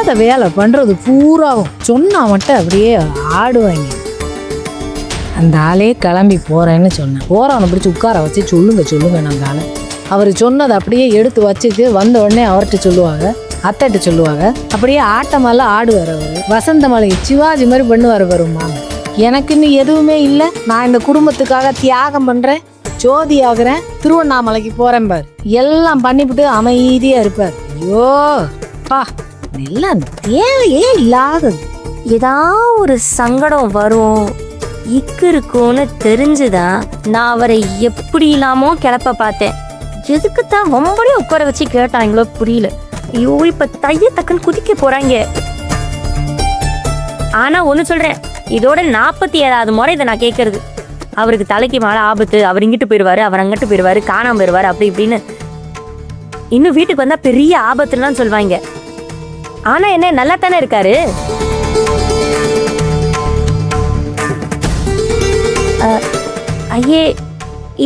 வந்த வேலை பண்றது பூராவும் சொன்னா மட்டும் அப்படியே ஆடுவாங்க. அந்த ஆளே கிளம்பி போறேன்னு சொன்னேன். போறவனை பிடிச்சி உட்கார வச்சு சொல்லுங்க அந்த ஆளை. அவர் சொன்னதை அப்படியே எடுத்து வச்சுட்டு வந்த உடனே அவர்கிட்ட சொல்லுவாங்க, அத்தைகிட்ட சொல்லுவாங்க. அப்படியே ஆட்டமெல்லாம் ஆடுவார் அவர். வசந்த மலை சிவாஜி மாதிரி பண்ணுவார் வருமா. எனக்குன்னு எதுவுமே இல்லை, நான் இந்த குடும்பத்துக்காக தியாகம் பண்றேன், ஜோதி ஆகுறேன், திருவண்ணாமலைக்கு போறேன் பார், எல்லாம் பண்ணிவிட்டு அமைதியா இருப்பார். ஐயோ பா, எல்லாம் தேவையே இல்லாதது. ஏதாவது ஒரு சங்கடம் வரும், இக்கு இருக்கும்னு தெரிஞ்சுதான் நான் அவரை எப்படி இல்லாமோ கிளப்ப பார்த்தேன். எதுக்குத்தான் ரொம்பவே உட்கார வச்சு கேட்டாங்களோ புரியல. ஐயோ, இப்ப தைய டக்குன்னு குதிக்க போறாங்க. ஆனா ஒண்ணு சொல்றேன், இதோட 47வது முறை இதை நான் கேட்கறது. அவருக்கு தலைக்கு மேல ஆபத்து, அவர் இங்கிட்டு போயிடுவாரு, அவர் அங்கிட்டு போயிடுவாரு, காணாம போயிடுவாரு, அப்படி இப்படின்னு. இன்னும் வீட்டுக்கு வந்தா பெரிய ஆபத்துலாம் சொல்லுவாங்க. ஆனா என்ன நல்லா தானே இருக்காரு. ஐயே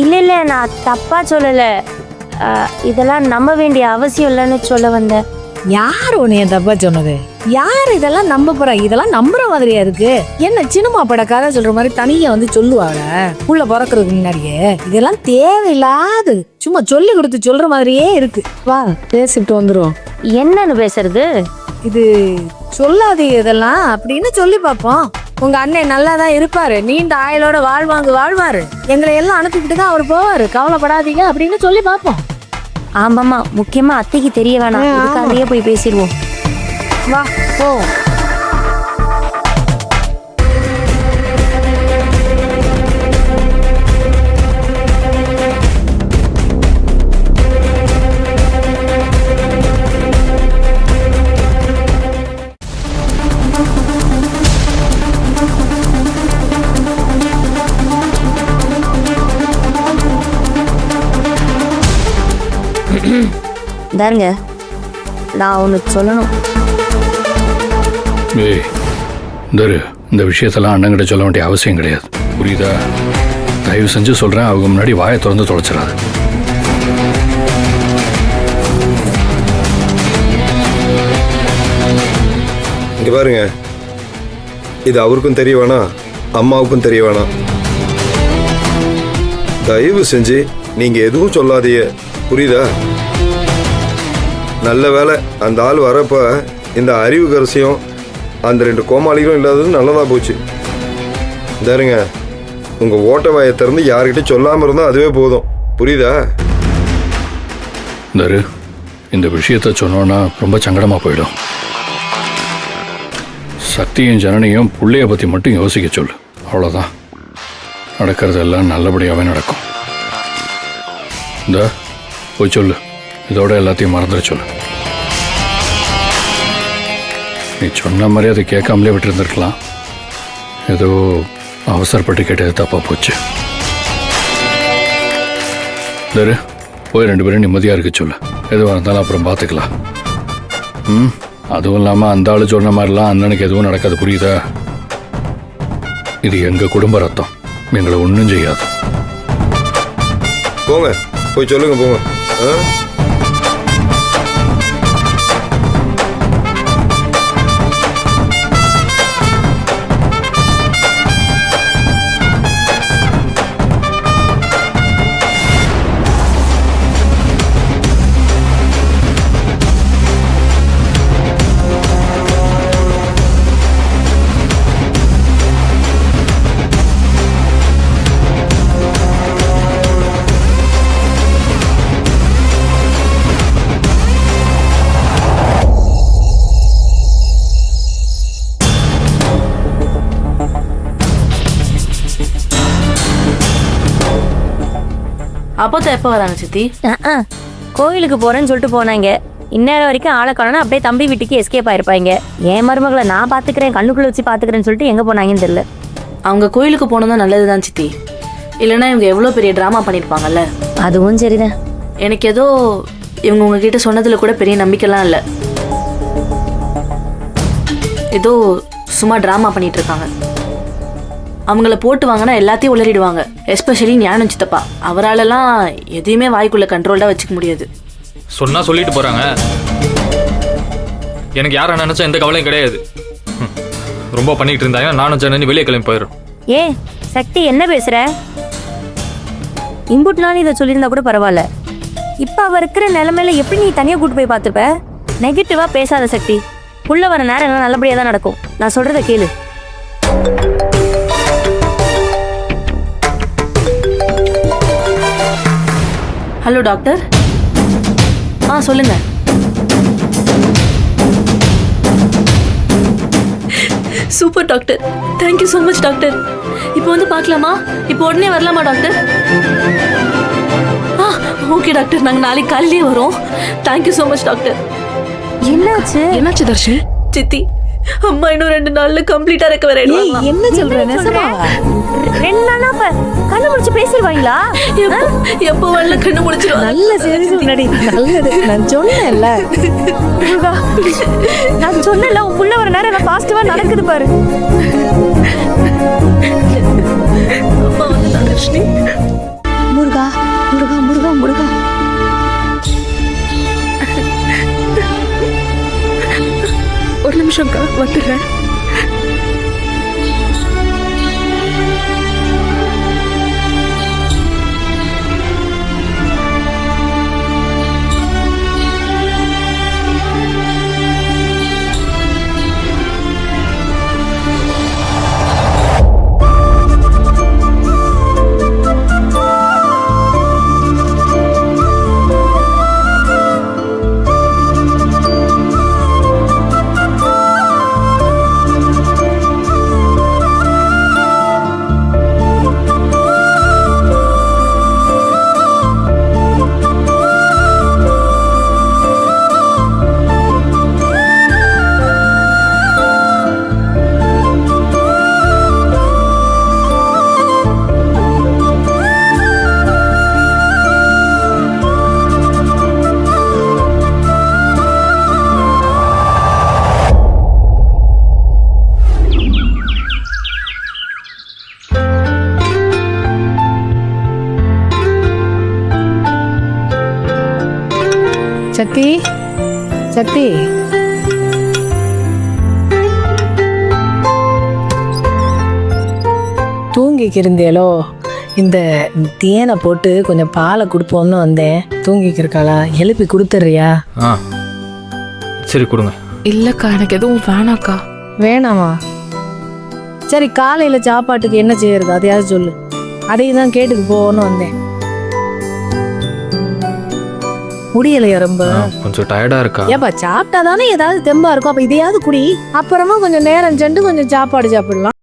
இல்ல, நான் தப்பா சொல்லல. இதெல்லாம் நம்ப வேண்டிய அவசியம் இல்லைன்னு சொல்ல வந்தேன். யார் உன்னைய தப்பா சொன்னது? யார் இதெல்லாம் நம்ப போறா? இதெல்லாம் நம்புற மாதிரியா இருக்கு? என்ன சினிமா பட கதை சொல்ற மாதிரி தனியா வந்து சொல்லுவாங்க புள்ள பிறக்கிறதுக்கு முன்னாடியே? இதெல்லாம் தேவையில்லாது, சும்மா சொல்லி கொடுத்து சொல்ற மாதிரியே இருக்கு. வா பேசிட்டு வந்துரும். என்னன்னு பேசுறது? இது சொல்லாதீங்க இதெல்லாம் அப்படின்னு சொல்லி பார்ப்போம். உங்க அண்ணன் நல்லா தான் இருப்பாரு, நீண்ட ஆயுளோட வாழ்வாரு, எங்களை எல்லாம் அனுப்பிக்கிட்டு தான் அவர் போவாரு, கவலைப்படாதீங்க அப்படின்னு சொல்லி பார்ப்போம். ஆமாமா, முக்கியமா அத்தைக்கு தெரிய வேணாம், இதுக்காகவே போய் பேசிடுவோம். வா போ. தாருங்க, நான் ஒன்று சொல்லணும். இந்த விஷயத்தெல்லாம் அண்ணங்கிட்ட சொல்ல வேண்டிய அவசியம் கிடையாது, புரியுதா? தயவு செஞ்சு சொல்றேன், அவங்க முன்னாடி வாயை திறந்து தொலைச்சிடாது. இங்க பாருங்க, இது அவருக்கும் தெரிய வேணாம், அம்மாவுக்கும் தெரிய வேணாம். தயவு செஞ்சு நீங்க எதுவும் சொல்லாதீங்க, புரியுதா? நல்ல வேலை அந்த ஆள் வரப்ப இந்த அறிவு கரசியம் அந்த 2 கோமாளிகளும் இல்லாதது நல்லதா போச்சு. தருங்க, உங்க ஓட்ட வாயை திறந்து யாருக்கிட்ட சொல்லாம இருந்தா அதுவே போதும், புரியுதா? தரு, இந்த விஷயத்த சொன்னோன்னா ரொம்ப சங்கடமா போயிடும். சக்தியும் ஜனனியும் புள்ளைய பத்தி மட்டும் யோசிக்க சொல்லு, அவ்வளவுதான். நடக்கிறதெல்லாம் நல்லபடியாவே நடக்கும். இந்த போய் சொல்லு, இதோட எல்லாத்தையும் மறந்துட சொல்லு. நீ சொன்ன மாதிரி அதை கேட்காமலே விட்டுருந்துருக்கலாம், ஏதோ அவசரப்பட்டு கேட்டது தப்பா போச்சு. தரு, போய் 2 பேரும் நிம்மதியாக இருக்க சொல்லு, எதுவாக இருந்தாலும் அப்புறம் பார்த்துக்கலாம். அதுவும் இல்லாமல் அந்த ஆள் சொன்ன மாதிரிலாம் அண்ணனுக்கு எதுவும் நடக்காது, புரியுதா? இது எங்கள் குடும்ப ரத்தம், எங்களை ஒன்றும் செய்யாது. போங்க, போய் சொல்லுங்க, போங்க. அப்போ எப்போ வராங்க சித்தி? கோயிலுக்கு போறேன்னு சொல்லிட்டு போனாங்க. இந்நேரம் வரைக்கும் ஆளை காணோம்னா அப்படியே தம்பி வீட்டுக்கு எஸ்கேப் ஆயிருப்பாங்க. என் மருமகளை நான் பாத்துக்கிறேன், கண்ணுக்குள்ள வச்சு பாத்துக்கிறேன்னு சொல்லிட்டு எங்க போனாங்கன்னு தெரியல. அவங்க கோயிலுக்கு போனதும் நல்லதுதான் சித்தி, இல்லைன்னா இவங்க எவ்வளோ பெரிய ட்ராமா பண்ணியிருப்பாங்கல்ல. அதுவும் சரிதான். எனக்கு ஏதோ இவங்க உங்ககிட்ட சொன்னதுல கூட பெரிய நம்பிக்கைலாம் இல்லை, ஏதோ சும்மா ட்ராமா பண்ணிட்டு இருக்காங்க. அவங்கள போட்டு வாங்கினா எல்லாத்தையும் உளறிடுவாங்க, எஸ்பெஷலி ஞானம் சித்தப்பா. அவராலெல்லாம் எதையுமே வாய்க்குள்ள கண்ட்ரோல்டாக வச்சுக்க முடியாது. சொன்னா சொல்லிட்டு போறாங்க. எனக்கு யாரை நினைச்சா எந்த கவலையும் கிடையாது. ரொம்ப பண்ணிட்டு இருந்தாங்க, நானும் சென்னை வெளியே கிளம்பி போயிடும். ஏ சக்தி, என்ன பேசுற? இன்புட் நாள் இதை சொல்லியிருந்தா கூட பரவாயில்ல. இப்போ அவ இருக்கிற நிலைமையில எப்படி நீ தனியாக கூட்டு போய் பார்த்துப்ப? நெகட்டிவா பேசாத சக்தி. உள்ள வர நேரம் எல்லாம் நல்லபடியாக தான் நடக்கும். நான் சொல்றத கேளு. Hello doctor. சொல்லுங்க. Super doctor, thank you so much doctor. இப்போ வந்து பார்க்கலாமா? இப்போ உடனே வரலாமா டாக்டர்? ஓகே டாக்டர், நாங்கள் நாளைக்கு காலையிலேயே வரோம். Thank you so much doctor. என்னாச்சு தர்ஷினி? சித்தி, அம்மா இன்னும் 2 நாள்ல கம்ப்ளீட்டா ரெக்கவர் ஏய், ஆயிடுவாங்க. என்ன சொல்ற? நெசமாவா? 2 நாளா அப்ப கண்ணு முடிச்சு பேசிடுவாங்களா? எப்போ வரல கண்ணு முடிச்சிருவாங்க. நல்ல செய்தி முன்னாடி நல்லது. நான் சொன்னேன்ல. முருகா, நான் சொன்னல உன் புள்ள வர நேரம் நான் பாசிட்டிவா நடக்குது பாரு. அம்மா வந்து தர்ஷினி. முருகா முருகா முருகா முருகா. ஒரு நிமிஷம்க்கா, வந்துடுறேன். சக்தி சக்தி, தூங்கிக்கு இருந்தேலோ? இந்த தேனை போட்டு கொஞ்சம் பாலை கொடுப்போம்னு வந்தேன். தூங்கிக்கு இருக்காளா? எழுப்பி கொடுத்துட்றியா? சரி கொடுங்க. இல்லக்கா, எனக்கு எதுவும் வேணாக்கா. வேணாமா? சரி, காலையில சாப்பாட்டுக்கு என்ன செய்யறது அதையாவது சொல்லு. அதையும் தான் கேட்டுக்கு போன்னு வந்தேன். முடியலையா ரொம்ப? கொஞ்சம் டயர்டா இருக்கா? ஏப்பா, சாப்பிட்டா தானே ஏதாவது தெம்பா இருக்கும். அப்ப இதையாவது குடி. அப்புறமா கொஞ்சம் நேரம் சென்று கொஞ்சம் சாப்பாடு சாப்பிடலாம்.